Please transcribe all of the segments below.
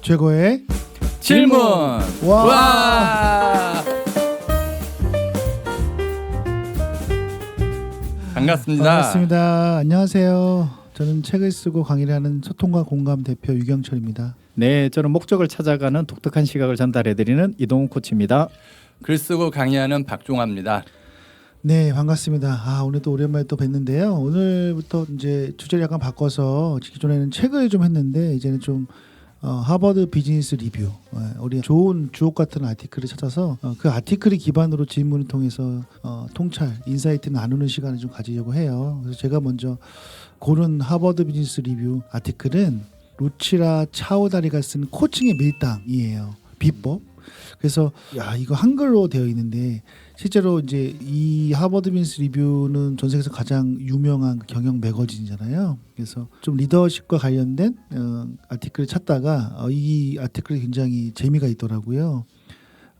최고의 질문. 와. 반갑습니다. 반갑습니다. 안녕하세요. 저는 책을 쓰고 강의를 하는 소통과 공감 대표 유경철입니다. 네, 저는 목적을 찾아가는 독특한 시각을 전달해드리는 이동훈 코치입니다. 글 쓰고 강의하는 박종화입니다. 네, 반갑습니다. 오늘 또 오랜만에 또 뵀는데요. 오늘부터 이제 주제를 약간 바꿔서 기존에는 책을 좀 했는데 이제는 좀 하버드 비즈니스 리뷰, 우리 좋은 주옥 같은 아티클을 찾아서 그 아티클을 기반으로 질문을 통해서 통찰, 인사이트 나누는 시간을 좀 가지려고 해요. 그래서 제가 먼저 고른 하버드 비즈니스 리뷰 아티클은 루치라 차오다리가 쓴 코칭의 밀당이에요. 비법. 그래서 이거 한글로 되어 있는데 실제로 이제 이 하버드 비즈니스 리뷰는 전 세계에서 가장 유명한 경영 매거진이잖아요. 그래서 좀 리더십과 관련된 아티클을 찾다가 이 아티클이 굉장히 재미가 있더라고요.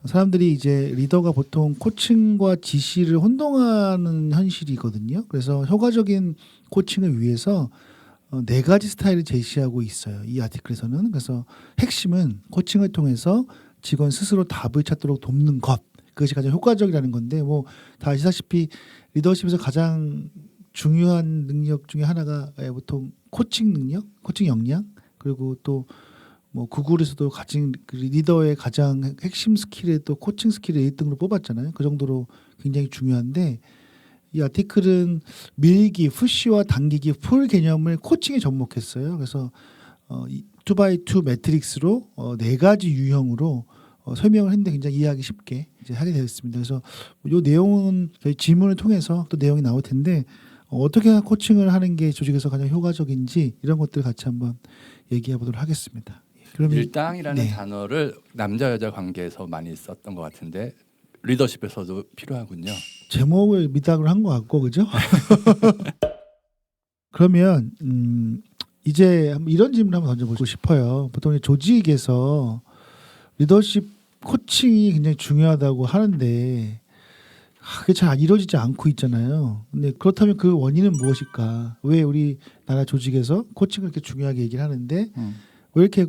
사람들이 이제 리더가 보통 코칭과 지시를 혼동하는 현실이거든요. 그래서 효과적인 코칭을 위해서 4가지 스타일을 제시하고 있어요. 이 아티클에서는. 그래서 핵심은 코칭을 통해서 직원 스스로 답을 찾도록 돕는 것. 그것이 가장 효과적이라는 건데 뭐 다 아시다시피 리더십에서 가장 중요한 능력 중에 하나가 보통 코칭 능력, 코칭 역량, 그리고 또 뭐 구글에서도 가진 리더의 가장 핵심 스킬에 또 코칭 스킬을 1등으로 뽑았잖아요. 그 정도로 굉장히 중요한데 이 아티클은 밀기, 푸시와 당기기, 풀 개념을 코칭에 접목했어요. 그래서 2x2 매트릭스로 4가지 유형으로 설명을 했는데 굉장히 이해하기 쉽게 이제 하게 되었습니다. 그래서 이 내용은 저희 질문을 통해서 또 내용이 나올 텐데 어떻게 코칭을 하는 게 조직에서 가장 효과적인지 이런 것들 같이 한번 얘기해 보도록 하겠습니다. 그러면 밀당이라는 단어를 남자 여자 관계에서 많이 썼던 것 같은데 리더십에서도 필요하군요. 제목을 미담을 한 것 같고 그죠? 그러면 이제 한번 이런 질문 한번 던져보고 싶어요. 보통 조직에서 리더십 코칭이 굉장히 중요하다고 하는데 그게 잘 이루어지지 않고 있잖아요. 근데 그렇다면 그 원인은 무엇일까? 왜 우리나라 조직에서 코칭을 이렇게 중요하게 얘기를 하는데 왜 이렇게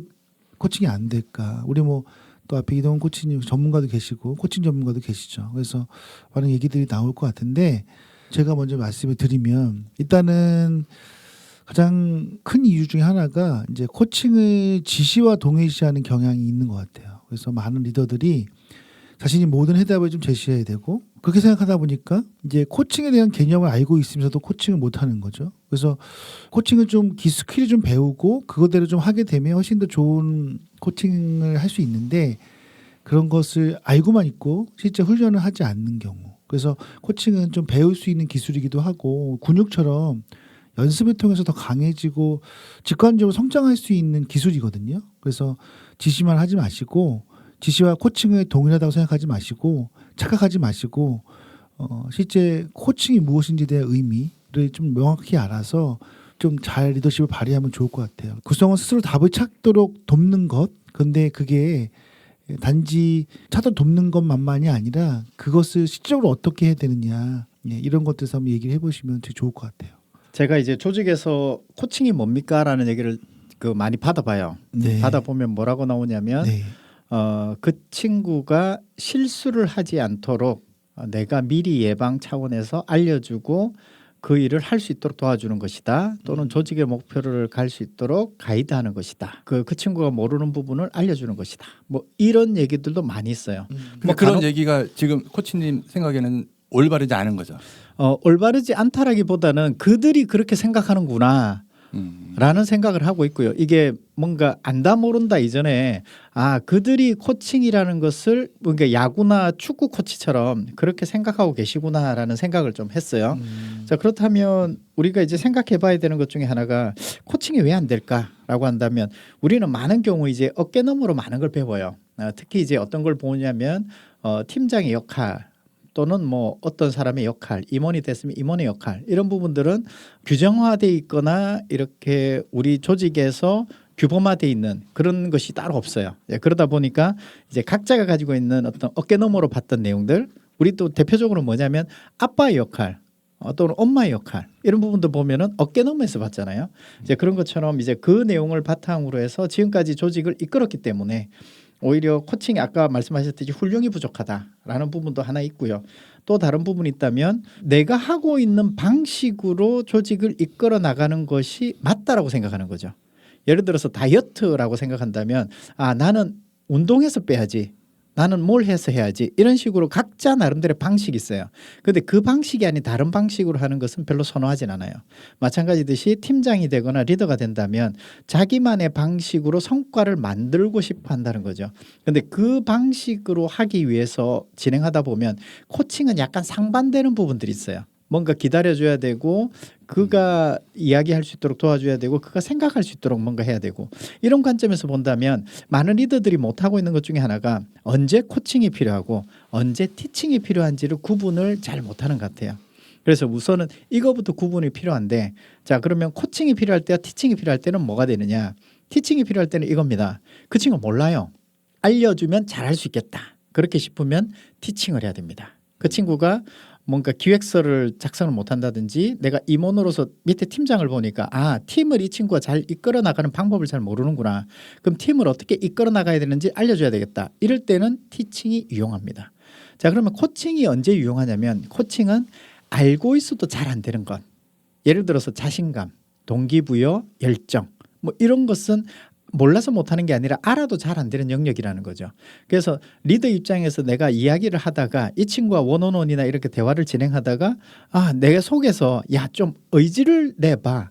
코칭이 안 될까? 우리 뭐 또 앞에 이동훈 코치님 전문가도 계시고 코칭 전문가도 계시죠. 그래서 많은 얘기들이 나올 것 같은데 제가 먼저 말씀을 드리면 일단은 가장 큰 이유 중에 하나가 이제 코칭을 지시와 동일시하는 경향이 있는 것 같아요. 그래서 많은 리더들이 자신이 모든 해답을 좀 제시해야 되고 그렇게 생각하다 보니까 이제 코칭에 대한 개념을 알고 있으면서도 코칭을 못하는 거죠. 그래서 코칭을 좀 스킬을 좀 배우고 그거대로 좀 하게 되면 훨씬 더 좋은 코칭을 할 수 있는데 그런 것을 알고만 있고 실제 훈련을 하지 않는 경우. 그래서 코칭은 좀 배울 수 있는 기술이기도 하고 근육처럼 연습을 통해서 더 강해지고 직관적으로 성장할 수 있는 기술이거든요. 그래서 지시만 하지 마시고 지시와 코칭을 동일하다고 생각하지 마시고 착각하지 마시고 실제 코칭이 무엇인지에 대한 의미를 좀 명확히 알아서 좀 잘 리더십을 발휘하면 좋을 것 같아요. 구성원 스스로 답을 찾도록 돕는 것. 근데 그게 단지 찾아 돕는 것만만이 아니라 그것을 실질적으로 어떻게 해야 되느냐 이런 것들에서 한번 얘기를 해보시면 되게 좋을 것 같아요. 제가 이제 조직에서 코칭이 뭡니까라는 얘기를 많이 받아봐요. 네. 받아보면 뭐라고 나오냐면 그 친구가 실수를 하지 않도록 내가 미리 예방 차원에서 알려주고 그 일을 할 수 있도록 도와주는 것이다. 또는 조직의 목표를 갈 수 있도록 가이드하는 것이다. 그 친구가 모르는 부분을 알려주는 것이다. 뭐 이런 얘기들도 많이 있어요. 뭐 그런 얘기가 지금 코치님 생각에는 올바르지 않은 거죠. 올바르지 않다라기보다는 그들이 그렇게 생각하는구나. 라는 생각을 하고 있고요. 이게 뭔가 안다 모른다 이전에 그들이 코칭이라는 것을 뭔가 야구나 축구 코치처럼 그렇게 생각하고 계시구나라는 생각을 좀 했어요. 자, 그렇다면 우리가 이제 생각해 봐야 되는 것 중에 하나가 코칭이 왜 안 될까라고 한다면 우리는 많은 경우 이제 어깨너머로 많은 걸 배워요. 특히 이제 어떤 걸 보냐면 팀장의 역할 또는 뭐 어떤 사람의 역할, 임원이 됐으면 임원의 역할 이런 부분들은 규정화돼 있거나 이렇게 우리 조직에서 규범화돼 있는 그런 것이 따로 없어요. 그러다 보니까 이제 각자가 가지고 있는 어떤 어깨너머로 봤던 내용들 우리 또 대표적으로 뭐냐면 아빠의 역할 또는 엄마의 역할 이런 부분도 보면은 어깨너머에서 봤잖아요. 이제 그런 것처럼 이제 그 내용을 바탕으로 해서 지금까지 조직을 이끌었기 때문에 오히려 코칭이 아까 말씀하셨듯이 훈련이 부족하다라는 부분도 하나 있고요. 또 다른 부분이 있다면 내가 하고 있는 방식으로 조직을 이끌어 나가는 것이 맞다라고 생각하는 거죠. 예를 들어서 다이어트라고 생각한다면 나는 운동해서 빼야지. 나는 뭘 해서 해야지 이런 식으로 각자 나름대로의 방식이 있어요. 그런데 그 방식이 아닌 다른 방식으로 하는 것은 별로 선호하진 않아요. 마찬가지듯이 팀장이 되거나 리더가 된다면 자기만의 방식으로 성과를 만들고 싶어 한다는 거죠. 그런데 그 방식으로 하기 위해서 진행하다 보면 코칭은 약간 상반되는 부분들이 있어요. 뭔가 기다려줘야 되고 그가 이야기할 수 있도록 도와줘야 되고 그가 생각할 수 있도록 뭔가 해야 되고 이런 관점에서 본다면 많은 리더들이 못하고 있는 것 중에 하나가 언제 코칭이 필요하고 언제 티칭이 필요한지를 구분을 잘 못하는 것 같아요. 그래서 우선은 이거부터 구분이 필요한데 자 그러면 코칭이 필요할 때와 티칭이 필요할 때는 뭐가 되느냐. 티칭이 필요할 때는 이겁니다. 그 친구 몰라요. 알려주면 잘할 수 있겠다. 그렇게 싶으면 티칭을 해야 됩니다. 그 친구가 뭔가 기획서를 작성을 못한다든지 내가 임원으로서 밑에 팀장을 보니까 팀을 이 친구가 잘 이끌어 나가는 방법을 잘 모르는구나. 그럼 팀을 어떻게 이끌어 나가야 되는지 알려줘야 되겠다. 이럴 때는 티칭이 유용합니다. 자 그러면 코칭이 언제 유용하냐면 코칭은 알고 있어도 잘 안 되는 것. 예를 들어서 자신감, 동기부여, 열정 뭐 이런 것은 몰라서 못하는 게 아니라 알아도 잘 안 되는 영역이라는 거죠. 그래서 리더 입장에서 내가 이야기를 하다가 이 친구와 원온원이나 이렇게 대화를 진행하다가 내가 속에서 좀 의지를 내봐.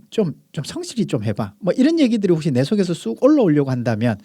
좀 성실히 좀 해봐. 뭐 이런 얘기들이 혹시 내 속에서 쑥 올라오려고 한다면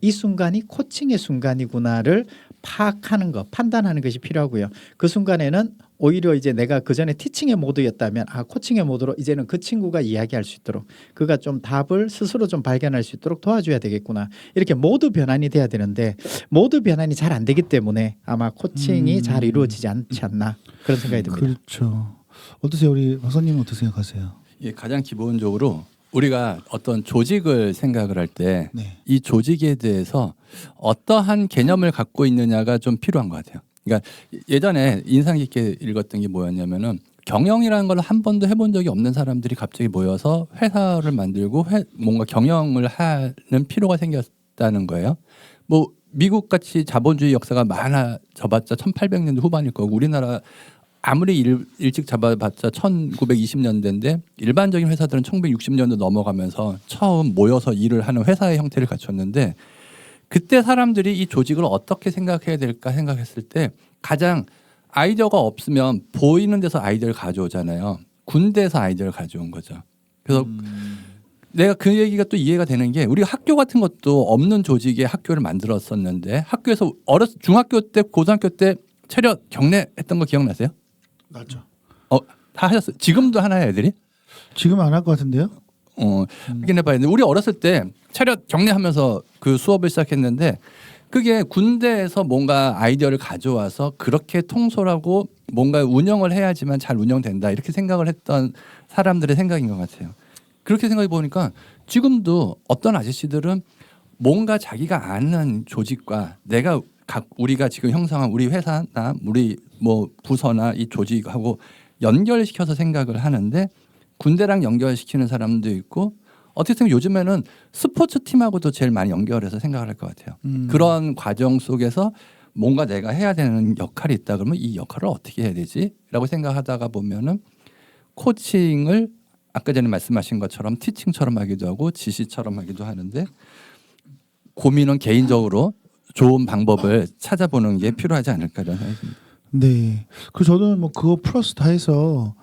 이 순간이 코칭의 순간이구나를 파악하는 것, 판단하는 것이 필요하고요. 그 순간에는 오히려 이제 내가 그 전에 티칭의 모드였다면 코칭의 모드로 이제는 그 친구가 이야기할 수 있도록 그가 좀 답을 스스로 좀 발견할 수 있도록 도와줘야 되겠구나. 이렇게 모드 변환이 돼야 되는데 모드 변환이 잘 안 되기 때문에 아마 코칭이 잘 이루어지지 않지 않나 그런 생각이 듭니다. 그렇죠. 어떠세요? 우리 박사님은 어떻게 생각하세요? 가장 기본적으로 우리가 어떤 조직을 생각을 할 때 이 조직에 대해서 어떠한 개념을 갖고 있느냐가 좀 필요한 것 같아요. 그러니까 예전에 인상 깊게 읽었던 게 뭐였냐면은 경영이라는 걸 한 번도 해본 적이 없는 사람들이 갑자기 모여서 회사를 만들고 뭔가 경영을 하는 필요가 생겼다는 거예요. 뭐 미국 같이 자본주의 역사가 많아져봤자 1800년대 후반일 거고 우리나라 아무리 일찍 잡아봤자 1920년대인데 일반적인 회사들은 1960년대 넘어가면서 처음 모여서 일을 하는 회사의 형태를 갖췄는데 그때 사람들이 이 조직을 어떻게 생각해야 될까 생각했을 때 가장 아이디어가 없으면 보이는 데서 아이디어를 가져오잖아요. 군대에서 아이디어를 가져온 거죠. 그래서 내가 그 얘기가 또 이해가 되는 게 우리가 학교 같은 것도 없는 조직의 학교를 만들었었는데 학교에서 중학교 때 고등학교 때 체력 경례 했던 거 기억나세요? 맞죠. 다 하셨어요? 지금도 하나요 애들이? 지금 안 할 것 같은데요? 확인해봐야 되는데 우리 어렸을 때 체력 경례하면서 그 수업을 시작했는데 그게 군대에서 뭔가 아이디어를 가져와서 그렇게 통솔하고 뭔가 운영을 해야지만 잘 운영된다 이렇게 생각을 했던 사람들의 생각인 것 같아요. 그렇게 생각해 보니까 지금도 어떤 아저씨들은 뭔가 자기가 아는 조직과 우리가 지금 형성한 우리 회사나 우리 뭐 부서나 이 조직하고 연결시켜서 생각을 하는데 군대랑 연결시키는 사람도 있고 어떻게 보면 요즘에는 스포츠 팀하고도 제일 많이 연결해서 생각을 할 것 같아요. 그런 과정 속에서 뭔가 내가 해야 되는 역할이 있다 그러면 이 역할을 어떻게 해야 되지라고 생각하다가 보면은 코칭을 아까 전에 말씀하신 것처럼 티칭처럼 하기도 하고 지시처럼 하기도 하는데 고민은 개인적으로 좋은 방법을 찾아보는 게 필요하지 않을까라는 생각이 듭니다. 네. 그리고 저는 뭐 그거 플러스 다 해서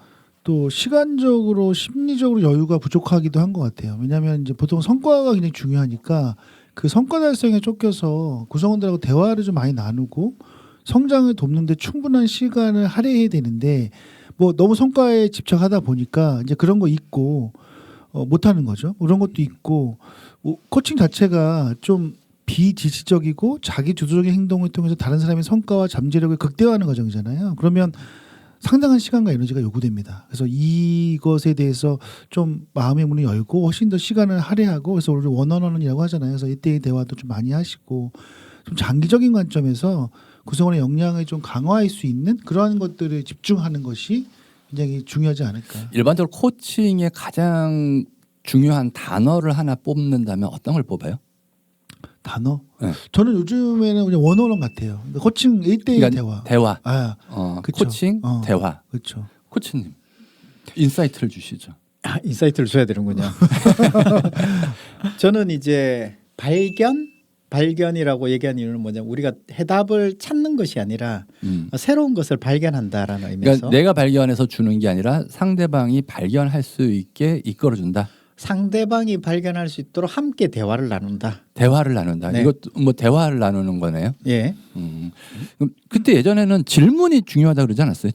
또 시간적으로 심리적으로 여유가 부족하기도 한 것 같아요. 왜냐하면 이제 보통 성과가 굉장히 중요하니까 그 성과 달성에 쫓겨서 구성원들하고 대화를 좀 많이 나누고 성장을 돕는데 충분한 시간을 할애해야 되는데 뭐 너무 성과에 집착하다 보니까 이제 그런 거 있고 못하는 거죠. 그런 것도 있고 코칭 자체가 좀 비지시적이고 자기 주도적인 행동을 통해서 다른 사람의 성과와 잠재력을 극대화하는 과정이잖아요. 그러면 상당한 시간과 에너지가 요구됩니다. 그래서 이것에 대해서 좀 마음의 문을 열고 훨씬 더 시간을 할애하고 그래서 우리 원어원이라고 하잖아요. 그래서 이때의 대화도 좀 많이 하시고 좀 장기적인 관점에서 구성원의 역량을 좀 강화할 수 있는 그러한 것들을 집중하는 것이 굉장히 중요하지 않을까. 일반적으로 코칭의 가장 중요한 단어를 하나 뽑는다면 어떤 걸 뽑아요? 단어? 네. 저는 요즘에는 그냥 원어원 같아요. 그러니까 코칭 1대1 대화. 대화. 그쵸. 코칭, 대화. 그렇죠. 코치님 인사이트를 주시죠. 인사이트를 줘야 되는군요. 저는 이제 발견이라고 얘기하는 이유는 뭐냐면 우리가 해답을 찾는 것이 아니라 새로운 것을 발견한다라는 의미에서 그러니까 내가 발견해서 주는 게 아니라 상대방이 발견할 수 있게 이끌어준다. 상대방이 발견할 수 있도록 함께 대화를 나눈다. 대화를 나눈다. 네. 이것 뭐 대화를 나누는 거네요. 예. 그럼 그때 예전에는 질문이 중요하다 그러지 않았어요?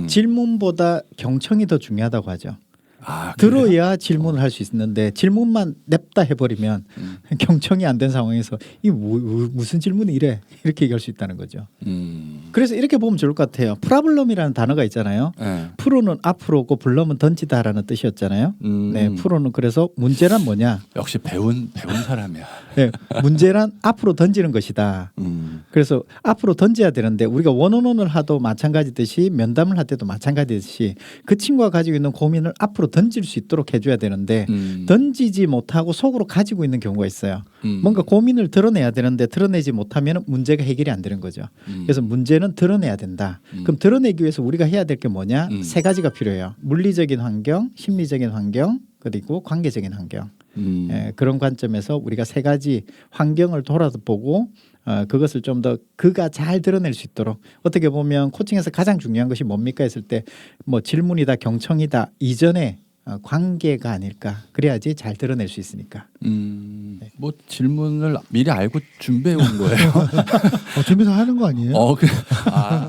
질문보다 경청이 더 중요하다고 하죠. 아, 그래요? 들어야 질문을 할 수 있는데 질문만 냅다 해버리면 경청이 안 된 상황에서 이 무슨 질문이 이래 이렇게 얘기할 수 있다는 거죠. 그래서 이렇게 보면 좋을 것 같아요. 프라블럼이라는 단어가 있잖아요. 네. 프로는 앞으로고 블럼은 던지다라는 뜻이었잖아요. 네, 프로는 그래서 문제란 뭐냐? 역시 배운 사람이야. 네, 문제란 앞으로 던지는 것이다. 그래서 앞으로 던져야 되는데 우리가 원어원을 하도 마찬가지듯이 면담을 할 때도 마찬가지듯이 그 친구가 가지고 있는 고민을 앞으로 던질 수 있도록 해줘야 되는데 던지지 못하고 속으로 가지고 있는 경우가 있어요. 뭔가 고민을 드러내야 되는데 드러내지 못하면 문제가 해결이 안 되는 거죠. 그래서 문제는 드러내야 된다. 그럼 드러내기 위해서 우리가 해야 될 게 뭐냐? 세 가지가 필요해요. 물리적인 환경, 심리적인 환경, 그리고 관계적인 환경. 그런 관점에서 우리가 세 가지 환경을 돌아보고 그것을 좀 더 그가 잘 드러낼 수 있도록 어떻게 보면 코칭에서 가장 중요한 것이 뭡니까 했을 때 뭐 질문이다 경청이다 이전에 관계가 아닐까 그래야지 잘 드러낼 수 있으니까. 뭐 질문을 미리 알고 준비해 온 거예요. 준비해서 하는 거 아니에요? 아.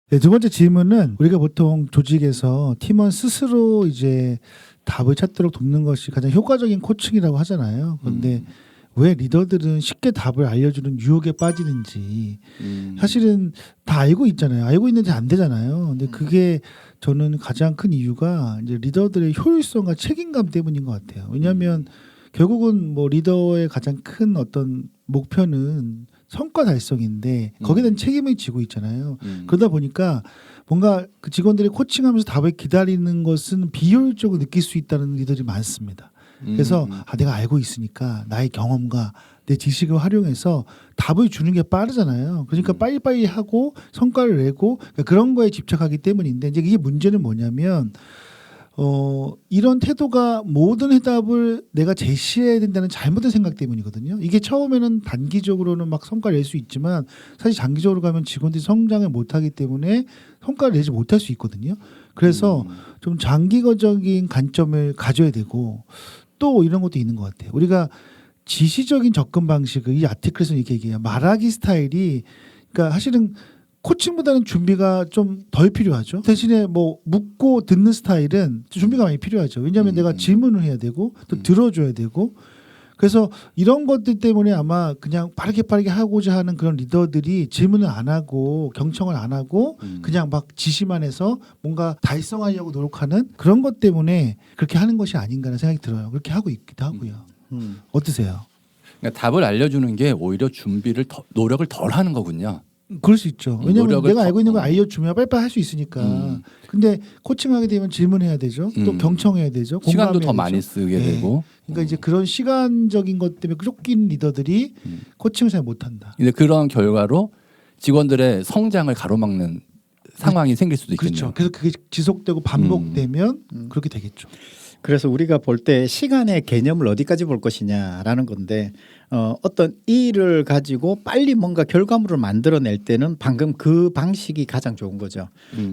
네, 두 번째 질문은 우리가 보통 조직에서 팀원 스스로 이제 답을 찾도록 돕는 것이 가장 효과적인 코칭이라고 하잖아요. 그런데 왜 리더들은 쉽게 답을 알려주는 유혹에 빠지는지 사실은 다 알고 있잖아요. 알고 있는데 안 되잖아요. 근데 그게 저는 가장 큰 이유가 이제 리더들의 효율성과 책임감 때문인 것 같아요. 왜냐하면 결국은 뭐 리더의 가장 큰 어떤 목표는 성과 달성인데 거기에 대한 책임을 지고 있잖아요. 그러다 보니까 뭔가 그 직원들이 코칭하면서 답을 기다리는 것은 비효율적으로 느낄 수 있다는 리더들이 많습니다. 그래서 내가 알고 있으니까 나의 경험과 내 지식을 활용해서 답을 주는 게 빠르잖아요. 그러니까 빨리빨리 하고 성과를 내고 그러니까 그런 거에 집착하기 때문인데 이제 이게 문제는 뭐냐면 이런 태도가 모든 해답을 내가 제시해야 된다는 잘못된 생각 때문이거든요. 이게 처음에는 단기적으로는 막 성과를 낼 수 있지만 사실 장기적으로 가면 직원들이 성장을 못하기 때문에 성과를 내지 못할 수 있거든요. 그래서 좀 장기적인 관점을 가져야 되고 또 이런 것도 있는 것 같아요. 우리가 지시적인 접근 방식을 이 아티클에서 이렇게 얘기해요. 말하기 스타일이 그러니까 사실은 코칭보다는 준비가 좀 덜 필요하죠. 대신에 뭐 묻고 듣는 스타일은 준비가 많이 필요하죠. 왜냐하면 내가 질문을 해야 되고 또 들어줘야 되고 그래서 이런 것들 때문에 아마 그냥 빠르게 하고자 하는 그런 리더들이 질문을 안 하고 경청을 안 하고 그냥 막 지시만 해서 뭔가 달성하려고 노력하는 그런 것 때문에 그렇게 하는 것이 아닌가라는 생각이 들어요. 그렇게 하고 있기도 하고요. 어떠세요? 그러니까 답을 알려주는 게 오히려 준비를 노력을 덜 하는 거군요. 그럴 수 있죠. 왜냐하면 내가 알고 있는 걸 알려주면 빨리빨리 할 수 있으니까. 근데 코칭하게 되면 질문해야 되죠. 또 경청해야 되죠. 시간도 더 되죠. 많이 쓰게 되고. 그러니까 이제 그런 시간적인 것 때문에 쫓긴 리더들이 코칭을 잘 못한다. 근데 그런 결과로 직원들의 성장을 가로막는 상황이 생길 수도 있겠네요. 그렇죠. 그래서 그게 지속되고 반복되면 그렇게 되겠죠. 그래서 우리가 볼 때 시간의 개념을 어디까지 볼 것이냐라는 건데 어떤 일을 가지고 빨리 뭔가 결과물을 만들어낼 때는 방금 그 방식이 가장 좋은 거죠.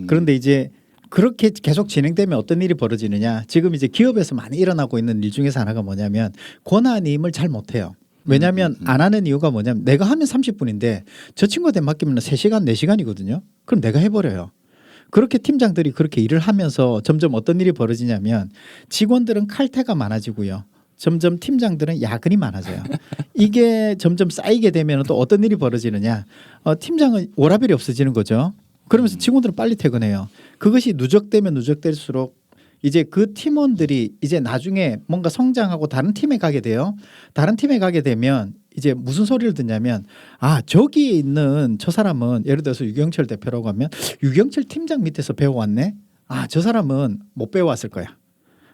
그런데 이제 그렇게 계속 진행되면 어떤 일이 벌어지느냐. 지금 이제 기업에서 많이 일어나고 있는 일 중에서 하나가 뭐냐면 권한임을 잘 못해요. 왜냐하면 안 하는 이유가 뭐냐면 내가 하면 30분인데 저 친구한테 맡기면 3시간 4시간이거든요. 그럼 내가 해버려요. 그렇게 팀장들이 그렇게 일을 하면서 점점 어떤 일이 벌어지냐면 직원들은 칼퇴가 많아지고요. 점점 팀장들은 야근이 많아져요. 이게 점점 쌓이게 되면 또 어떤 일이 벌어지느냐. 팀장은 워라밸이 없어지는 거죠. 그러면서 직원들은 빨리 퇴근해요. 그것이 누적되면 누적될수록 이제 그 팀원들이 이제 나중에 뭔가 성장하고 다른 팀에 가게 돼요. 다른 팀에 가게 되면 이제 무슨 소리를 듣냐면 저기에 있는 저 사람은 예를 들어서 유경철 대표라고 하면 유경철 팀장 밑에서 배워왔네. 저 사람은 못 배워왔을 거야.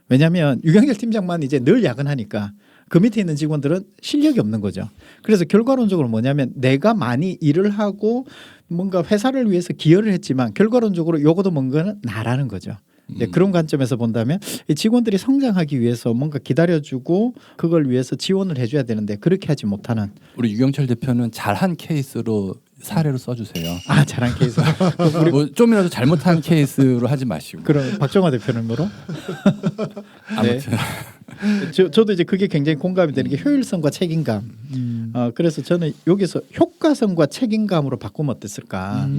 왜냐하면 유경철 팀장만 이제 늘 야근하니까 그 밑에 있는 직원들은 실력이 없는 거죠. 그래서 결과론적으로 뭐냐면 내가 많이 일을 하고 뭔가 회사를 위해서 기여를 했지만 결과론적으로 요거도 뭔가는 나라는 거죠. 네, 그런 관점에서 본다면 이 직원들이 성장하기 위해서 뭔가 기다려주고 그걸 위해서 지원을 해줘야 되는데 그렇게 하지 못하는. 우리 유경철 대표는 잘한 케이스로 사례로 써주세요. 잘한 케이스. 우리 뭐 좀이라도 잘못한 케이스로 하지 마시고. 그럼 박정화 대표는 뭐로? 아무튼 저도 이제 그게 굉장히 공감이 되는 게 효율성과 책임감. 그래서 저는 여기서 효과성과 책임감으로 바꾸면 어땠을까?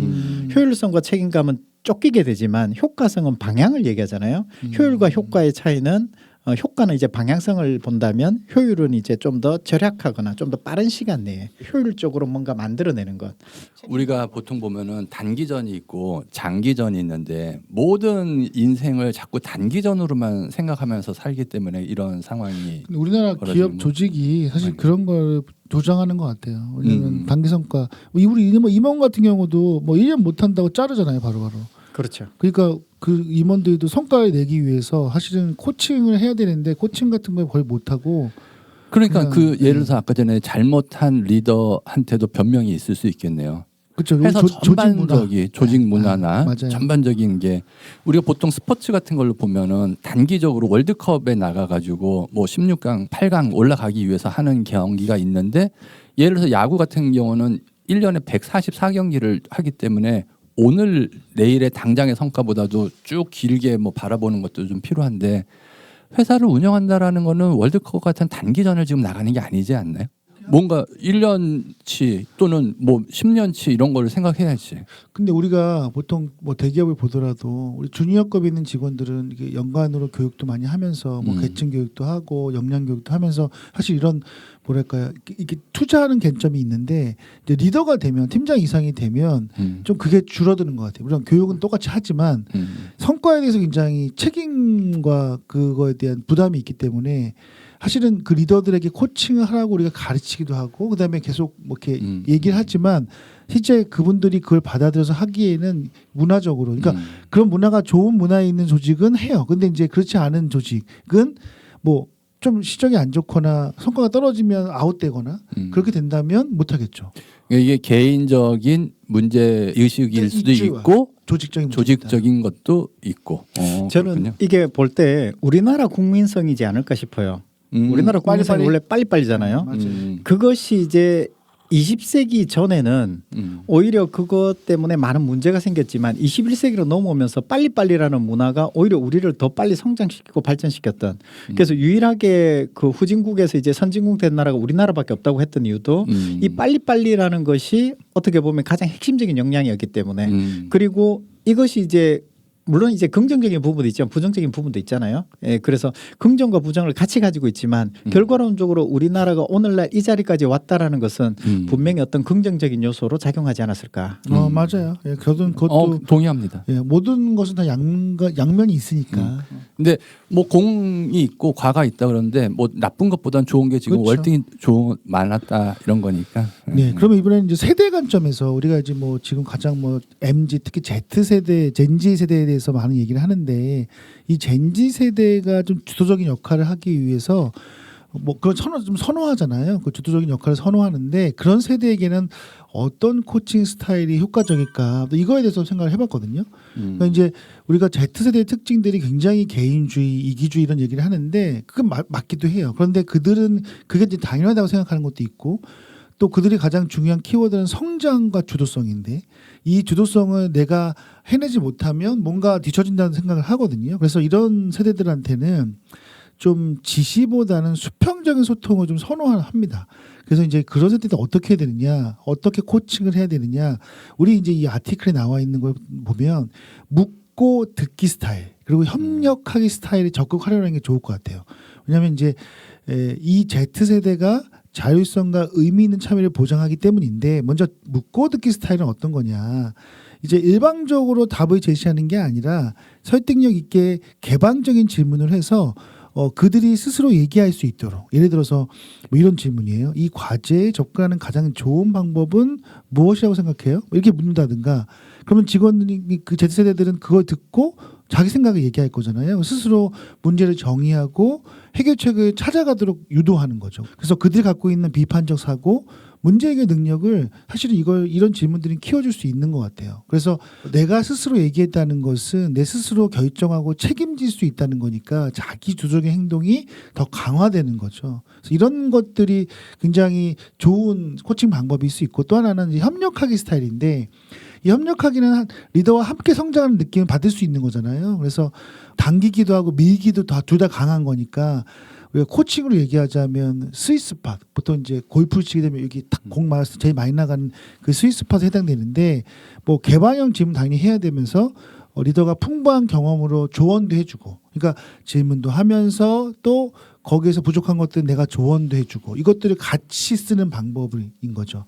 효율성과 책임감은 쫓기게 되지만 효과성은 방향을 얘기하잖아요. 효율과 효과의 차이는 효과는 이제 방향성을 본다면 효율은 이제 좀 더 절약하거나 좀 더 빠른 시간 내에 효율적으로 뭔가 만들어내는 것. 우리가 보통 보면은 단기전이 있고 장기전이 있는데 모든 인생을 자꾸 단기전으로만 생각하면서 살기 때문에 이런 상황이 우리나라 기업 조직이 사실 그런 걸 조장하는 것 같아요. 왜냐하면 단기 성과. 우리 임원 같은 경우도 뭐 1년 못 한다고 자르잖아요, 바로바로. 그렇죠. 그러니까 그 임원들도 성과를 내기 위해서 사실은 코칭을 해야 되는데 코칭 같은 걸 거의 못 하고. 그러니까 그 예를 들어서 아까 전에 잘못한 리더한테도 변명이 있을 수 있겠네요. 그렇죠. 회사 전반적인 조직 문화나 맞아요. 전반적인 게 우리가 보통 스포츠 같은 걸로 보면은 단기적으로 월드컵에 나가가지고 뭐 16강, 8강 올라가기 위해서 하는 경기가 있는데 예를 들어서 야구 같은 경우는 1년에 144경기를 하기 때문에 오늘 내일의 당장의 성과보다도 쭉 길게 뭐 바라보는 것도 좀 필요한데 회사를 운영한다라는 거는 월드컵 같은 단기전을 지금 나가는 게 아니지 않나요? 뭔가 1년치 또는 뭐 10년치 이런 걸 생각해야지. 근데 우리가 보통 뭐 대기업을 보더라도 우리 주니어급에 있는 직원들은 이게 연간으로 교육도 많이 하면서 뭐 계층 교육도 하고 역량 교육도 하면서 사실 이런 뭐랄까요 이게 투자하는 관점이 있는데 이제 리더가 되면 팀장 이상이 되면 좀 그게 줄어드는 것 같아요. 물론 교육은 똑같이 하지만 성과에 대해서 굉장히 책임과 그거에 대한 부담이 있기 때문에 사실은 그 리더들에게 코칭을 하라고 우리가 가르치기도 하고 그다음에 계속 뭐 이렇게 얘기를 하지만 실제 그분들이 그걸 받아들여서 하기에는 문화적으로 그러니까 그런 문화가 좋은 문화에 있는 조직은 해요. 근데 이제 그렇지 않은 조직은 뭐 좀 실적이 안 좋거나 성과가 떨어지면 아웃되거나 그렇게 된다면 못 하겠죠. 이게 개인적인 문제 의식일 수도 있고 조직적인 것도 있고. 저는 그렇군요. 이게 볼 때 우리나라 국민성이지 않을까 싶어요. 우리나라 국민성이 원래 빨리빨리잖아요. 그것이 이제 20세기 전에는 오히려 그것 때문에 많은 문제가 생겼지만 21세기로 넘어오면서 빨리빨리라는 문화가 오히려 우리를 더 빨리 성장시키고 발전시켰던. 그래서 유일하게 그 후진국에서 이제 선진국 된 나라가 우리나라밖에 없다고 했던 이유도 이 빨리빨리라는 것이 어떻게 보면 가장 핵심적인 역량이었기 때문에 그리고 이것이 이제 물론 이제 긍정적인 부분도 있지만 부정적인 부분도 있잖아요. 예, 그래서 긍정과 부정을 같이 가지고 있지만 결과론적으로 우리나라가 오늘날 이 자리까지 왔다라는 것은 분명히 어떤 긍정적인 요소로 작용하지 않았을까. 맞아요. 예, 그것도 동의합니다. 예, 모든 것은 다 양면이 있으니까. 근데 뭐 공이 있고 과가 있다 그러는데 뭐 나쁜 것보단 좋은 게 지금 그렇죠. 월등히 많았다 이런 거니까. 네, 그러면 이번에는 이제 세대 관점에서 우리가 이제 뭐 지금 가장 뭐 MZ 특히 Z 세대, 젠지 세대에 대해서 많은 얘기를 하는데 이 젠지 세대가 좀 주도적인 역할을 하기 위해서 뭐 그런 좀 선호하잖아요. 그 주도적인 역할을 선호하는데 그런 세대에게는 어떤 코칭 스타일이 효과적일까? 이거에 대해서 생각을 해봤거든요. 그러니까 이제 우리가 Z 세대의 특징들이 굉장히 개인주의, 이기주의 이런 얘기를 하는데 그건 맞기도 해요. 그런데 그들은 그게 이제 당연하다고 생각하는 것도 있고. 또 그들이 가장 중요한 키워드는 성장과 주도성인데 이 주도성을 내가 해내지 못하면 뭔가 뒤처진다는 생각을 하거든요. 그래서 이런 세대들한테는 좀 지시보다는 수평적인 소통을 좀 선호합니다. 그래서 이제 그런 세대들 어떻게 해야 되느냐, 어떻게 코칭을 해야 되느냐. 우리 이제 이 아티클에 나와 있는 걸 보면 묻고 듣기 스타일 그리고 협력하기 스타일에 적극 활용하는 게 좋을 것 같아요. 왜냐하면 이제 이 Z 세대가 자율성과 의미 있는 참여를 보장하기 때문인데 먼저 묻고 듣기 스타일은 어떤 거냐. 이제 일방적으로 답을 제시하는 게 아니라 설득력 있게 개방적인 질문을 해서 그들이 스스로 얘기할 수 있도록 예를 들어서 뭐 이런 질문이에요. 이 과제에 접근하는 가장 좋은 방법은 무엇이라고 생각해요? 이렇게 묻는다든가 그러면 직원들이 그 Z세대들은 그걸 듣고 자기 생각을 얘기할 거잖아요. 스스로 문제를 정의하고 해결책을 찾아가도록 유도하는 거죠. 그래서 그들이 갖고 있는 비판적 사고, 문제 해결 능력을 사실은 이런 질문들이 키워줄 수 있는 것 같아요. 그래서 내가 스스로 얘기했다는 것은 내 스스로 결정하고 책임질 수 있다는 거니까 자기 주도적인 행동이 더 강화되는 거죠. 그래서 이런 것들이 굉장히 좋은 코칭 방법일 수 있고 또 하나는 이제 협력하기 스타일인데 이 협력하기는 리더와 함께 성장하는 느낌을 받을 수 있는 거잖아요. 그래서 당기기도 하고 밀기도 둘 다 강한 거니까 우리가 코칭으로 얘기하자면 스위스팟 보통 이제 골프 치게 되면 여기 탁 공 맞았을 때 제일 많이 나가는 그 스위스팟에 해당되는데 뭐 개방형 질문 당연히 해야 되면서 리더가 풍부한 경험으로 조언도 해주고 그러니까 질문도 하면서 또 거기에서 부족한 것들은 내가 조언도 해주고 이것들을 같이 쓰는 방법인 거죠.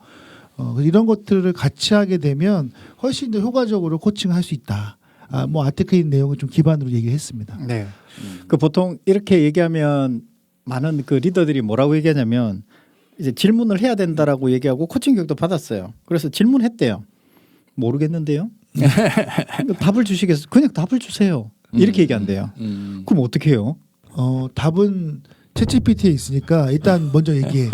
이런 것들을 같이 하게 되면 훨씬 더 효과적으로 코칭을 할 수 있다. 뭐 아티클 내용을 좀 기반으로 얘기했습니다. 네. 그 보통 이렇게 얘기하면 많은 그 리더들이 뭐라고 얘기하냐면 이제 질문을 해야 된다라고 얘기하고 코칭 교육도 받았어요. 그래서 질문했대요. 모르겠는데요. 답을 주시겠어요? 그냥 답을 주세요. 이렇게 얘기한대요. 그럼 어떻게 해요? 답은 챗GPT에 있으니까 일단 먼저 얘기해.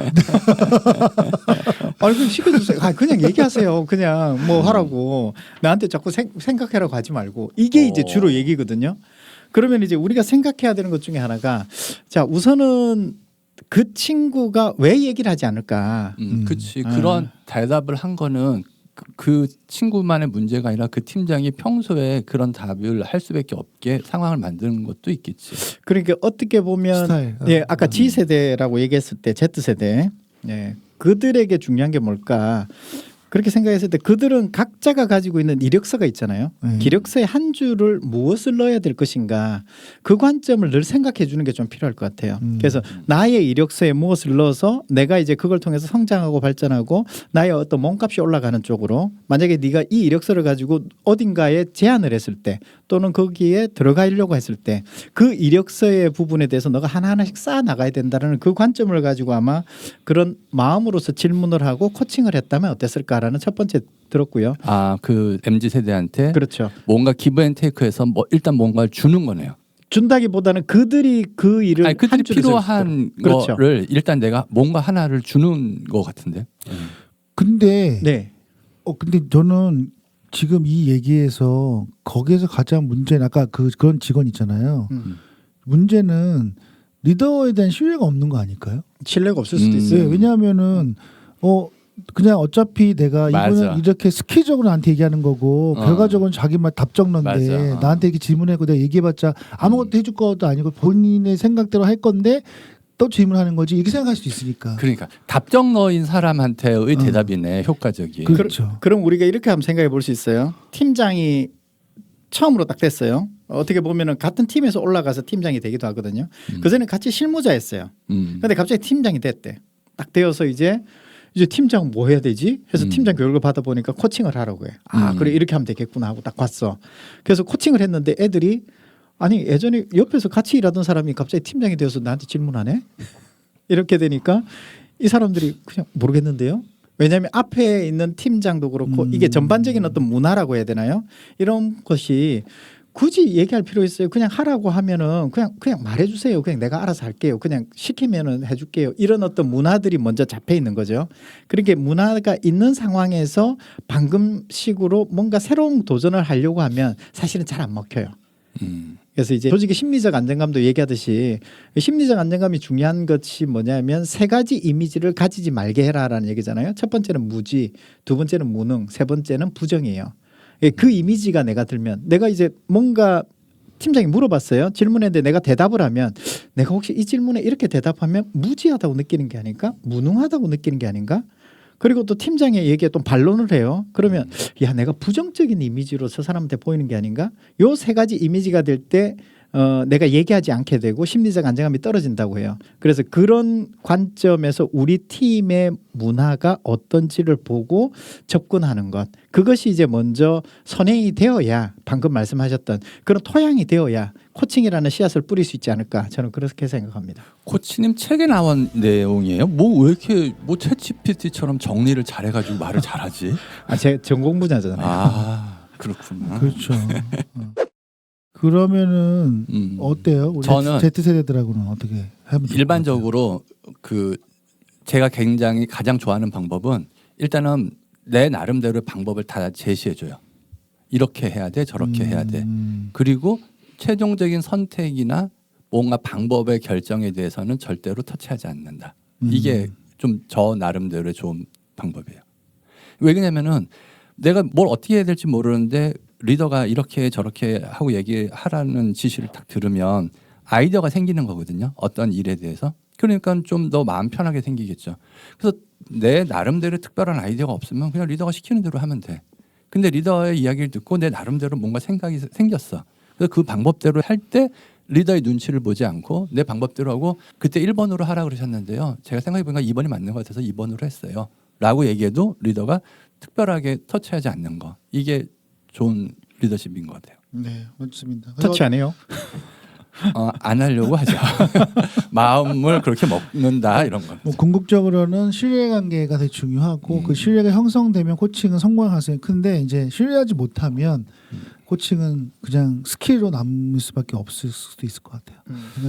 아니 그럼 시켜주세요. 그냥 얘기하세요. 그냥 뭐 하라고 나한테 자꾸 생각해라고 하지 말고 이게 이제 주로 얘기거든요. 그러면 이제 우리가 생각해야 되는 것 중에 하나가 자 우선은 그 친구가 왜 얘기를 하지 않을까. 그렇지. 그런 대답을 한 거는 그 친구만의 문제가 아니라 그 팀장이 평소에 그런 답을 할 수밖에 없게 상황을 만드는 것도 있겠지. 그러니까 어떻게 보면 스타일. 예, 아까 G세대라고 얘기했을 때 Z세대 예, 그들에게 중요한 게 뭘까 그렇게 생각했을 때 그들은 각자가 가지고 있는 이력서가 있잖아요. 기력서의 한 줄을 무엇을 넣어야 될 것인가 그 관점을 늘 생각해 주는 게 좀 필요할 것 같아요. 그래서 나의 이력서에 무엇을 넣어서 내가 이제 그걸 통해서 성장하고 발전하고 나의 어떤 몸값이 올라가는 쪽으로 만약에 네가 이 이력서를 가지고 어딘가에 제안을 했을 때 또는 거기에 들어가려고 했을 때 그 이력서의 부분에 대해서 너가 하나하나씩 쌓아 나가야 된다는 그 관점을 가지고 아마 그런 마음으로서 질문을 하고 코칭을 했다면 어땠을까라는 첫 번째 들었고요. 그 MZ 세대한테 그렇죠. 뭔가 기브앤테이크해서 일단 뭔가를 주는 거네요. 준다기보다는 그들이 그 일을 그들이 필요한 그렇죠. 거를 일단 내가 뭔가 하나를 주는 것 같은데. 근데 네. 근데 저는 지금 이 얘기에서 거기에서 가장 문제는 아까 그런 직원 있잖아요. 문제는 리더에 대한 신뢰가 없는 거 아닐까요? 신뢰가 없을 수도 네, 있어요. 왜냐하면은 그냥 어차피 내가 맞아. 이분은 이렇게 스킬적으로 나한테 얘기하는 거고 결과적으로는 자기 말 답정론데 맞아. 나한테 이렇게 질문하고 내가 얘기해봤자 아무것도 해줄 것도 아니고 본인의 생각대로 할 건데 또 질문하는 거지 이렇게 생각할 수도 있으니까. 그러니까 답정너인 사람한테의 대답이네 효과적이. 그렇죠. 그럼 우리가 이렇게 한번 생각해 볼 수 있어요. 팀장이 처음으로 딱 됐어요. 어떻게 보면은 같은 팀에서 올라가서 팀장이 되기도 하거든요. 그전에 같이 실무자였어요. 근데 갑자기 팀장이 됐대. 딱 되어서 이제 팀장 뭐 해야 되지? 해서 팀장 교육을 받아 보니까 코칭을 하라고 해. 그래 이렇게 하면 되겠구나 하고 딱 봤어. 그래서 코칭을 했는데 애들이 아니 예전에 옆에서 같이 일하던 사람이 갑자기 팀장이 되어서 나한테 질문하네. 이렇게 되니까 이 사람들이 그냥 모르겠는데요. 왜냐하면 앞에 있는 팀장도 그렇고 이게 전반적인 어떤 문화라고 해야 되나요? 이런 것이 굳이 얘기할 필요 있어요. 그냥 하라고 하면은 그냥 말해주세요. 그냥 내가 알아서 할게요. 그냥 시키면은 해줄게요. 이런 어떤 문화들이 먼저 잡혀 있는 거죠. 그렇게 문화가 있는 상황에서 방금식으로 뭔가 새로운 도전을 하려고 하면 사실은 잘 안 먹혀요. 그래서 이제 조직의 심리적 안정감도 얘기하듯이 심리적 안정감이 중요한 것이 뭐냐면 세 가지 이미지를 가지지 말게 해라라는 얘기잖아요. 첫 번째는 무지, 두 번째는 무능, 세 번째는 부정이에요. 그 이미지가 내가 들면 내가 이제 뭔가 팀장이 물어봤어요. 질문했는데 내가 대답을 하면 내가 혹시 이 질문에 이렇게 대답하면 무지하다고 느끼는 게 아닌가? 무능하다고 느끼는 게 아닌가? 그리고 또 팀장의 얘기에 또 반론을 해요. 그러면 야 내가 부정적인 이미지로 저 사람한테 보이는 게 아닌가? 요 세 가지 이미지가 될 때 내가 얘기하지 않게 되고 심리적 안정감이 떨어진다고 해요. 그래서 그런 관점에서 우리 팀의 문화가 어떤지를 보고 접근하는 것, 그것이 이제 먼저 선행이 되어야 방금 말씀하셨던 그런 토양이 되어야 코칭이라는 씨앗을 뿌릴 수 있지 않을까, 저는 그렇게 생각합니다. 코치님 책에 나온 내용이에요? 뭐 왜 이렇게 뭐 챗GPT처럼 정리를 잘해가지고 말을 잘하지? 제 전공 분야잖아요. 아 그렇구나. 그렇죠. 그러면은 어때요? 우리 저는 Z 세대들하고는 어떻게 하면 될것 일반적으로 그 제가 굉장히 가장 좋아하는 방법은 일단은 내 나름대로의 방법을 다 제시해줘요. 이렇게 해야 돼, 저렇게 해야 돼. 그리고 최종적인 선택이나 뭔가 방법의 결정에 대해서는 절대로 터치하지 않는다. 이게 좀 저 나름대로의 좋은 방법이에요. 왜 그러냐면은 내가 뭘 어떻게 해야 될지 모르는데 리더가 이렇게 저렇게 하고 얘기하라는 지시를 딱 들으면 아이디어가 생기는 거거든요. 어떤 일에 대해서. 그러니까 좀 더 마음 편하게 생기겠죠. 그래서 내 나름대로 특별한 아이디어가 없으면 그냥 리더가 시키는 대로 하면 돼. 근데 리더의 이야기를 듣고 내 나름대로 뭔가 생각이 생겼어. 그래서 그 방법대로 할 때 리더의 눈치를 보지 않고 내 방법대로 하고 그때 1번으로 하라 그러셨는데요. 제가 생각해보니까 2번이 맞는 것 같아서 2번으로 했어요. 라고 얘기해도 리더가 특별하게 터치하지 않는 거. 이게 좋은 리더십인 것 같아요. 네, 맞습니다. 터치 안 해요? 안 하려고 하죠. 마음을 그렇게 먹는다 이런 거. 뭐 궁극적으로는 신뢰관계가 되게 중요하고 그 신뢰가 형성되면 코칭은 성공할 가능성이 큰데 이제 신뢰하지 못하면 코칭은 그냥 스킬로 남을 수밖에 없을 수도 있을 것 같아요.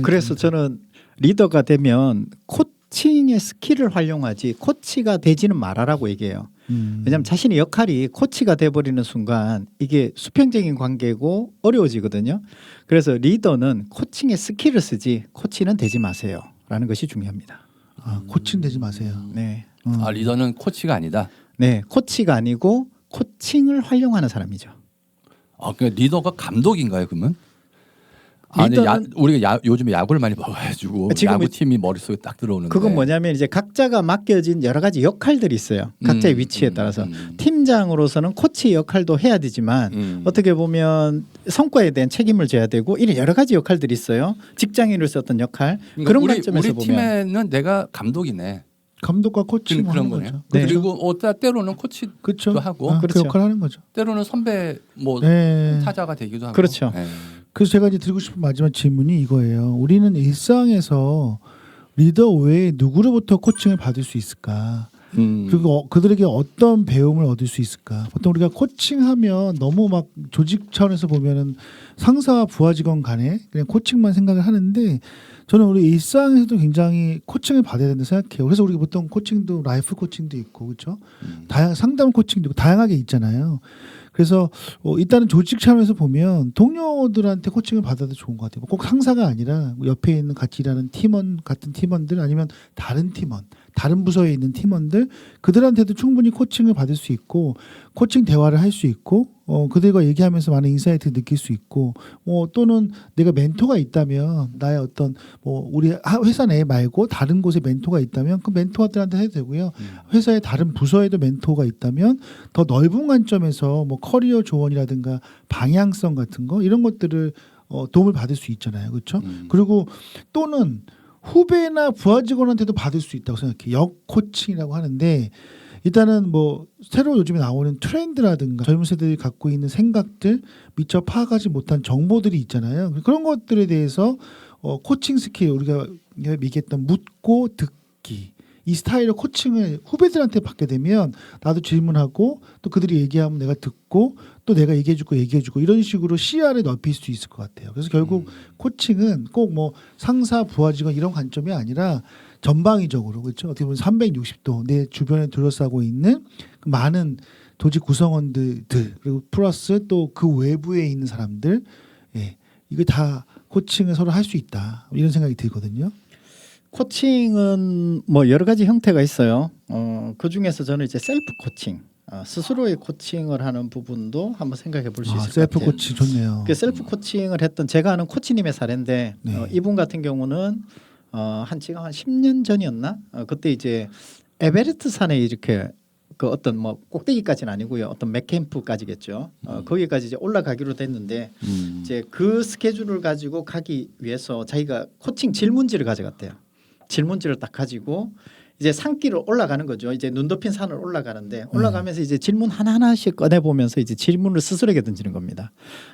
그래서 저는 리더가 되면 코칭의 스킬을 활용하지 코치가 되지는 말아라고 얘기해요. 왜냐하면 자신의 역할이 코치가 돼버리는 순간 이게 수평적인 관계고 어려워지거든요. 그래서 리더는 코칭의 스킬을 쓰지 코치는 되지 마세요라는 것이 중요합니다. 코칭 되지 마세요. 네, 리더는 코치가 아니다. 네, 코치가 아니고 코칭을 활용하는 사람이죠. 그러니까 리더가 감독인가요, 그러면? 아니, 우리가 요즘에 야구를 많이 먹어가지고 야구 팀이 머릿속에 딱 들어오는데 그건 뭐냐면 이제 각자가 맡겨진 여러 가지 역할들이 있어요. 각자의 위치에 따라서 팀장으로서는 코치의 역할도 해야 되지만 어떻게 보면 성과에 대한 책임을 져야 되고 이런 여러 가지 역할들이 있어요. 직장인으로서 어떤 역할 그러니까 그런 우리 관점에서 보면 팀에는 내가 감독이네. 감독과 코칭 그런 하는 거네요. 거죠. 네. 그리고 때로는 코치도 그렇죠. 하고 그 그렇죠. 역할을 하는 거죠. 때로는 선배 뭐 네. 타자가 되기도 하고. 그렇죠. 네. 그래서 제가 이제 드리고 싶은 마지막 질문이 이거예요. 우리는 일상에서 리더 외에 누구로부터 코칭을 받을 수 있을까? 그리고 그들에게 어떤 배움을 얻을 수 있을까? 보통 우리가 코칭하면 너무 막 조직 차원에서 보면은 상사와 부하 직원 간에 그냥 코칭만 생각을 하는데 저는 우리 일상에서도 굉장히 코칭을 받아야 된다 생각해요. 그래서 우리가 보통 코칭도 라이프 코칭도 있고 그렇죠? 상담 코칭도 있고 다양하게 있잖아요. 그래서 일단은 조직 차원에서 보면 동료들한테 코칭을 받아도 좋은 것 같아요. 꼭 상사가 아니라 옆에 있는 같이 일하는 팀원 같은 팀원들 아니면 다른 팀원, 다른 부서에 있는 팀원들 그들한테도 충분히 코칭을 받을 수 있고 코칭 대화를 할 수 있고 그들과 얘기하면서 많은 인사이트 느낄 수 있고 또는 내가 멘토가 있다면 나의 어떤 우리 회사 내 말고 다른 곳에 멘토가 있다면 그 멘토들한테 해도 되고요. 회사의 다른 부서에도 멘토가 있다면 더 넓은 관점에서 커리어 조언이라든가 방향성 같은 거 이런 것들을 도움을 받을 수 있잖아요. 그렇죠? 그리고 또는 후배나 부하 직원한테도 받을 수 있다고 생각해요. 역 코칭이라고 하는데 일단은 새로 요즘에 나오는 트렌드라든가 젊은 세대들이 갖고 있는 생각들 미처 파악하지 못한 정보들이 있잖아요. 그런 것들에 대해서 코칭 스킬 우리가 얘기했던 묻고 듣기 이 스타일의 코칭을 후배들한테 받게 되면 나도 질문하고 또 그들이 얘기하면 내가 듣고 또 내가 얘기해주고 이런 식으로 시야를 넓힐 수 있을 것 같아요. 그래서 결국 코칭은 꼭 상사 부하 직원 이런 관점이 아니라 전방위적으로 그렇죠. 어떻게 보면 360도 내 주변에 둘러싸고 있는 그 많은 조직 구성원들 그리고 플러스 또 그 외부에 있는 사람들 이거 다 코칭을 서로 할 수 있다 이런 생각이 들거든요. 코칭은 여러 가지 형태가 있어요. 그 중에서 저는 이제 셀프 코칭, 스스로의 코칭을 하는 부분도 한번 생각해 볼 수 있을 것 같아요. 셀프 코칭 좋네요. 그 셀프 코칭을 했던 제가 아는 코치님의 사례인데 이분 같은 경우는 지금 한 10년 전이었나? 그때 이제 에베레스트 산에 이렇게 그 어떤 뭐 꼭대기까지는 아니고요. 어떤 맥캠프까지겠죠. 거기까지 이제 올라가기로 됐는데 이제 그 스케줄을 가지고 가기 위해서 자기가 코칭 질문지를 가져갔대요. 질문지를 딱 가지고 이제 산길을 올라가는 거죠. 이제 눈 덮인 산을 올라가는데 올라가면서 이제 질문 하나하나씩 꺼내 보면서 이제 질문을 스스로에게 던지는 겁니다.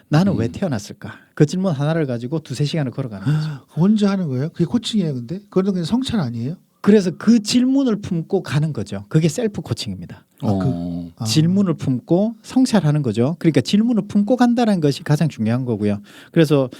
나는 왜 태어났을까? 그 질문 하나를 가지고 2-3시간을 걸어가는 거죠. 혼자 하는 거예요? 그게 코칭이에요, 근데? 그건 그냥 성찰 아니에요? 그래서 그 질문을 품고 가는 거죠. 그게 셀프 코칭입니다. 질문을 품고 성찰하는 거죠. 그러니까 질문을 품고 간다는 것이 가장 중요한 거고요. 그래서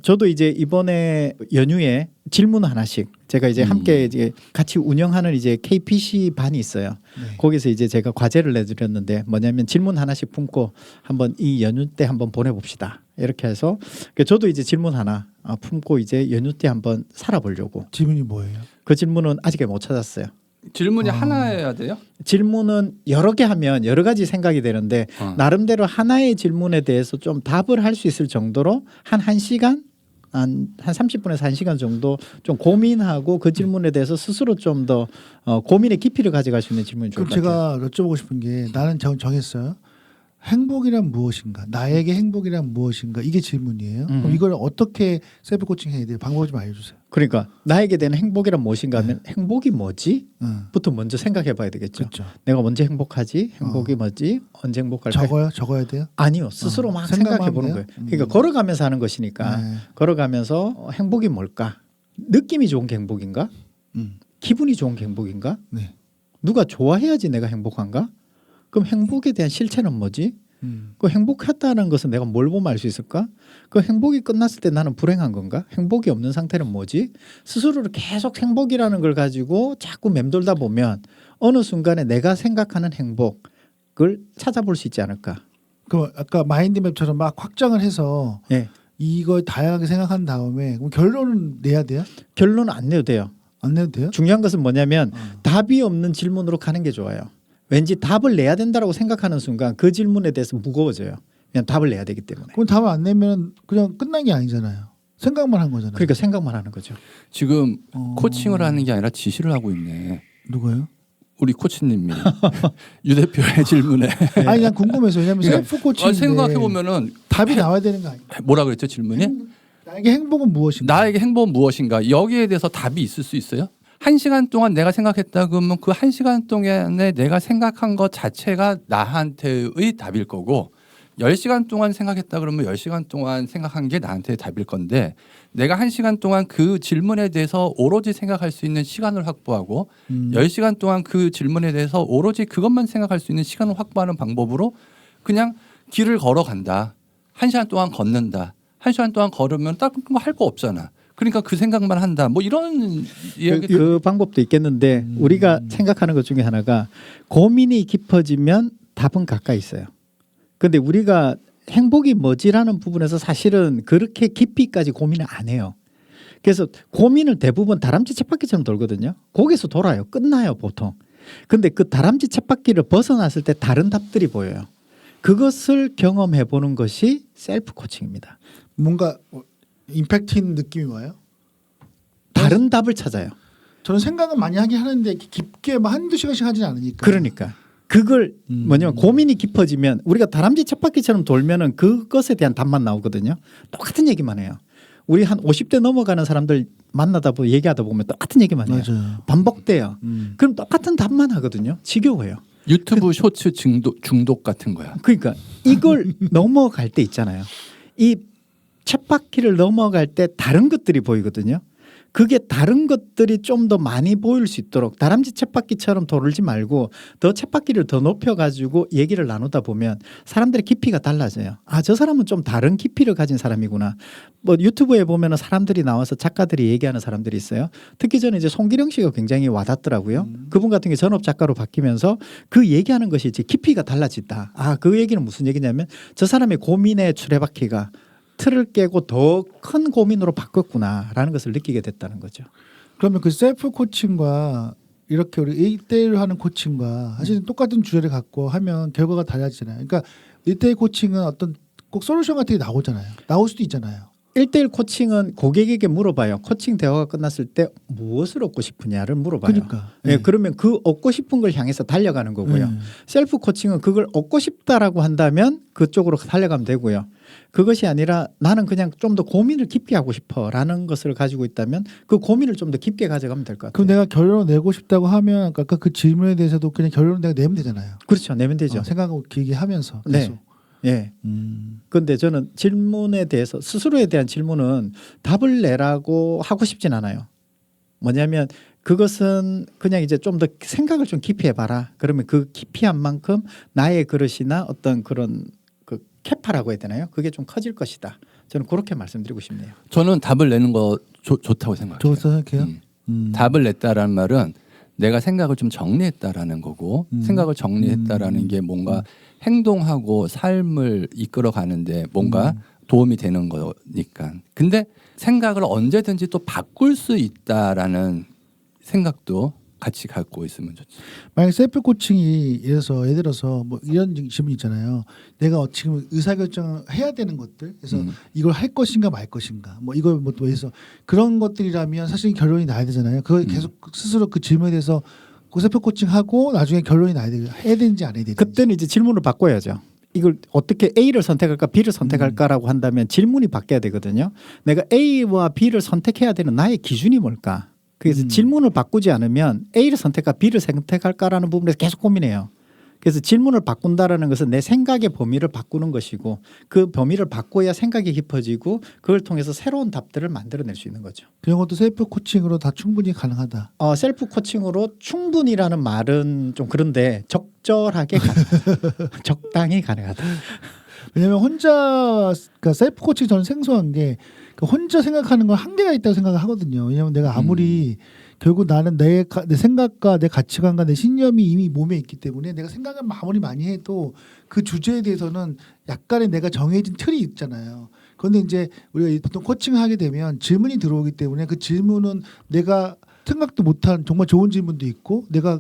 저도 이제 이번에 연휴에 질문 하나씩 제가 이제 함께 이제 같이 운영하는 이제 KPC 반이 있어요. 네. 거기서 이제 제가 과제를 내드렸는데 뭐냐면 질문 하나씩 품고 한번 이 연휴 때 한번 보내봅시다. 이렇게 해서 저도 이제 질문 하나 품고 이제 연휴 때 한번 살아보려고. 질문이 뭐예요? 그 질문은 아직 못 찾았어요. 질문이 하나여야 돼요? 질문은 여러 개 하면 여러 가지 생각이 되는데 나름대로 하나의 질문에 대해서 좀 답을 할 수 있을 정도로 한 1시간 한 30분에서 1시간 정도 좀 고민하고 그 질문에 대해서 스스로 좀 더 고민의 깊이를 가져갈 수 있는 질문이 좋을 그럼 것 같아요. 제가 여쭤보고 싶은 게 나는 정했어요. 행복이란 무엇인가? 나에게 행복이란 무엇인가? 이게 질문이에요. 그럼 이걸 어떻게 셀프 코칭 해야 돼요? 방법 좀 알려주세요. 그러니까 나에게 대한 행복이란 무엇인가 하면 행복이 뭐지? 부터 먼저 생각해 봐야 되겠죠. 그렇죠. 내가 언제 행복하지? 행복이 뭐지? 언제 행복할까? 적어야 돼요? 아니요. 스스로 막 생각해 보는 거예요. 그러니까 걸어가면서 하는 것이니까 걸어가면서 행복이 뭘까? 느낌이 좋은 게 행복인가? 기분이 좋은 게 행복인가? 네. 누가 좋아해야지 내가 행복한가? 그럼 행복에 대한 실체는 뭐지? 그 행복했다는 것은 내가 뭘 보면 알 수 있을까? 그 행복이 끝났을 때 나는 불행한 건가? 행복이 없는 상태는 뭐지? 스스로를 계속 행복이라는 걸 가지고 자꾸 맴돌다 보면 어느 순간에 내가 생각하는 행복을 찾아볼 수 있지 않을까? 그럼 아까 마인드맵처럼 막 확장을 해서 네. 이걸 다양하게 생각한 다음에 그럼 결론은 내야 돼요? 결론은 안 내도 돼요. 안 내도 돼요? 중요한 것은 뭐냐면 답이 없는 질문으로 가는 게 좋아요. 왠지 답을 내야 된다고 생각하는 순간 그 질문에 대해서 무거워져요. 그냥 답을 내야 되기 때문에. 그럼 답을 안 내면 그냥 끝난 게 아니잖아요. 생각만 한 거잖아요. 그러니까 생각만 하는 거죠. 지금 코칭을 하는 게 아니라 지시를 하고 있네. 누가요? 우리 코치님이 유 대표의 질문에 아니 난 궁금해서 왜냐면 셀프 코칭 생각해 보면은 답이 나와야 되는 거 아니에요? 뭐라 그랬죠 질문이? 나에게 행복은 무엇인가? 나에게 행복은 무엇인가? 여기에 대해서 답이 있을 수 있어요? 1시간 동안 내가 생각했다 그러면 그 1시간 동안에 내가 생각한 것 자체가 나한테의 답일 거고 10시간 동안 생각했다 그러면 10시간 동안 생각한 게 나한테의 답일 건데 내가 1시간 동안 그 질문에 대해서 오로지 생각할 수 있는 시간을 확보하고 10시간 동안 그 질문에 대해서 오로지 그것만 생각할 수 있는 시간을 확보하는 방법으로 그냥 길을 걸어간다. 1시간 동안 걷는다. 1시간 동안 걸으면 딱 할 거 없잖아. 그러니까 그 생각만 한다. 뭐 이런 이야기. 그 방법도 있겠는데 우리가 생각하는 것 중에 하나가 고민이 깊어지면 답은 가까이 있어요. 그런데 우리가 행복이 뭐지라는 부분에서 사실은 그렇게 깊이까지 고민을 안 해요. 그래서 고민을 대부분 다람쥐 쳇바퀴처럼 돌거든요. 거기서 돌아요. 끝나요 보통. 근데 그 다람쥐 쳇바퀴를 벗어났을 때 다른 답들이 보여요. 그것을 경험해 보는 것이 셀프 코칭입니다. 뭔가 임팩트 있는 느낌이 와요? 다른 답을 찾아요. 저는 생각은 많이 하긴 하는데 깊게 막 한두 시간씩 하진 않으니까. 그러니까 그걸 뭐냐면 고민이 깊어지면 우리가 다람쥐 쳇바퀴처럼 돌면은 그것에 대한 답만 나오거든요. 똑같은 얘기만 해요. 우리 한 50대 넘어가는 사람들 만나다 보면 얘기하다 보면 똑같은 얘기만 해요. 맞아요. 반복돼요. 그럼 똑같은 답만 하거든요. 지겨워요. 유튜브 쇼츠 중독 같은 거야. 그러니까 이걸 넘어갈 때 있잖아요. 이 쳇바퀴를 넘어갈 때 다른 것들이 보이거든요. 그게 다른 것들이 좀 더 많이 보일 수 있도록 다람쥐 쳇바퀴처럼 돌지 말고 더 쳇바퀴를 더 높여가지고 얘기를 나누다 보면 사람들의 깊이가 달라져요. 아, 저 사람은 좀 다른 깊이를 가진 사람이구나. 뭐 유튜브에 보면 사람들이 나와서 작가들이 얘기하는 사람들이 있어요. 특히 저는 이제 송기령 씨가 굉장히 와닿더라고요. 그분 같은 게 전업 작가로 바뀌면서 그 얘기하는 것이 이제 깊이가 달라진다. 아, 그 얘기는 무슨 얘기냐면 저 사람의 고민의 출애바퀴가 틀을 깨고 더 큰 고민으로 바꿨구나라는 것을 느끼게 됐다는 거죠. 그러면 그 셀프 코칭과 이렇게 우리 1대1로 하는 코칭과 사실 똑같은 주제를 갖고 하면 결과가 달라지잖아요. 그러니까 1대1 코칭은 어떤 꼭 솔루션 같은 게 나오잖아요. 나올 수도 있잖아요. 1대1 코칭은 고객에게 물어봐요. 코칭 대화가 끝났을 때 무엇을 얻고 싶으냐를 물어봐요. 그러니까. 네, 그러면 그 얻고 싶은 걸 향해서 달려가는 거고요. 셀프 코칭은 그걸 얻고 싶다라고 한다면 그쪽으로 달려가면 되고요. 그것이 아니라 나는 그냥 좀 더 고민을 깊게 하고 싶어라는 것을 가지고 있다면 그 고민을 좀 더 깊게 가져가면 될 것 같아요. 그럼 내가 결론을 내고 싶다고 하면 아까 그 질문에 대해서도 그냥 결론을 내가 내면 되잖아요. 그렇죠. 내면 되죠. 생각하고 길게 하면서 네. 계속. 예. 그런데 저는 질문에 대해서 스스로에 대한 질문은 답을 내라고 하고 싶진 않아요. 뭐냐면 그것은 그냥 이제 좀 더 생각을 좀 깊이 해봐라. 그러면 그 깊이한 만큼 나의 그릇이나 어떤 그런 그 캐파라고 해야 되나요? 그게 좀 커질 것이다. 저는 그렇게 말씀드리고 싶네요. 저는 답을 내는 거 좋다고 생각해요. 좋다고 생각해요. 답을 냈다라는 말은 내가 생각을 좀 정리했다라는 거고 생각을 정리했다라는 게 뭔가 행동하고 삶을 이끌어 가는데 뭔가 도움이 되는 거니까. 근데 생각을 언제든지 또 바꿀 수 있다라는 생각도 같이 갖고 있으면 좋죠. 만약 셀프 코칭이 예를 들어서 뭐 이런 질문 있잖아요. 내가 지금 의사결정을 해야 되는 것들, 그래서 이걸 할 것인가 말 것인가, 뭐 이걸 뭐 또 해서 그런 것들이라면 사실 결론이 나야 되잖아요. 그걸 계속 스스로 그 질문에 대해서 그 셀프 코칭하고 나중에 결론이 나야 돼. 해야 되는지 안 해야 되는지. 그때는 이제 질문을 바꿔야죠. 이걸 어떻게 A를 선택할까 B를 선택할까라고 한다면 질문이 바뀌어야 되거든요. 내가 A와 B를 선택해야 되는 나의 기준이 뭘까? 그래서 질문을 바꾸지 않으면 A를 선택할까 B를 선택할까라는 부분에서 계속 고민해요. 그래서 질문을 바꾼다라는 것은 내 생각의 범위를 바꾸는 것이고 그 범위를 바꿔야 생각이 깊어지고 그걸 통해서 새로운 답들을 만들어낼 수 있는 거죠. 그런 것도 셀프 코칭으로 다 충분히 가능하다. 셀프 코칭으로 충분히라는 말은 좀 그런데 적절하게 적당히 가능하다. 왜냐하면 혼자 그러니까 셀프 코칭 저는 생소한 게 혼자 생각하는 건 한계가 있다고 생각을 하거든요. 왜냐하면 내가 아무리 결국 나는 내 생각과 내 가치관과 내 신념이 이미 몸에 있기 때문에 내가 생각을 아무리 많이 해도 그 주제에 대해서는 약간의 내가 정해진 틀이 있잖아요. 그런데 이제 우리가 보통 코칭을 하게 되면 질문이 들어오기 때문에 그 질문은 내가 생각도 못한 정말 좋은 질문도 있고 내가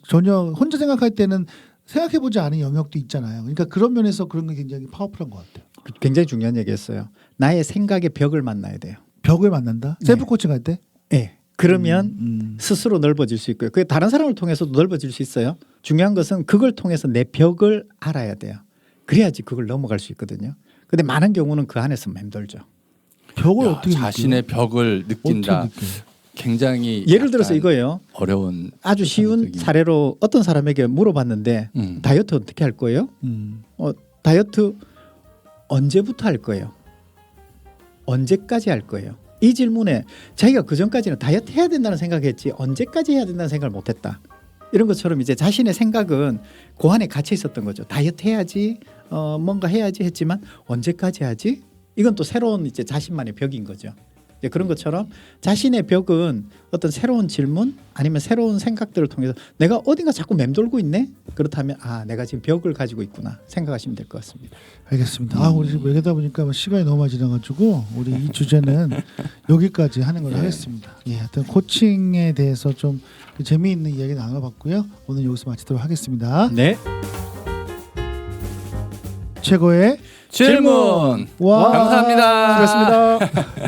전혀 혼자 생각할 때는 생각해보지 않은 영역도 있잖아요. 그러니까 그런 면에서 그런 게 굉장히 파워풀한 것 같아요. 굉장히 중요한 얘기했어요. 나의 생각의 벽을 만나야 돼요. 벽을 만난다? 셀프 코칭할 때? 네. 그러면 스스로 넓어질 수 있고요. 그게 다른 사람을 통해서도 넓어질 수 있어요. 중요한 것은 그걸 통해서 내 벽을 알아야 돼요. 그래야지 그걸 넘어갈 수 있거든요. 근데 많은 경우는 그 안에서 맴돌죠. 벽을 어떻게 자신의 벽을 느낀다. 굉장히 예를 들어서 이거예요. 어려운 아주 쉬운 사례로 어떤 사람에게 물어봤는데 다이어트 어떻게 할 거예요? 다이어트 언제부터 할 거예요? 언제까지 할 거예요? 이 질문에 자기가 그전까지는 다이어트 해야 된다는 생각했지 언제까지 해야 된다는 생각을 못했다. 이런 것처럼 이제 자신의 생각은 그 안에 갇혀 있었던 거죠. 다이어트 해야지 뭔가 해야지 했지만 언제까지 하지? 이건 또 새로운 이제 자신만의 벽인 거죠. 그런 것처럼 자신의 벽은 어떤 새로운 질문 아니면 새로운 생각들을 통해서 내가 어딘가 자꾸 맴돌고 있네? 그렇다면 내가 지금 벽을 가지고 있구나 생각하시면 될 것 같습니다. 알겠습니다. 우리 지금 얘기하다 보니까 시간이 너무 많이 지나가지고 우리 이 주제는 여기까지 하는 걸로 하겠습니다. 하여튼 코칭에 대해서 좀 재미있는 이야기 나눠봤고요. 오늘 여기서 마치도록 하겠습니다. 네. 최고의 질문. 와. 감사합니다. 수고하셨습니다.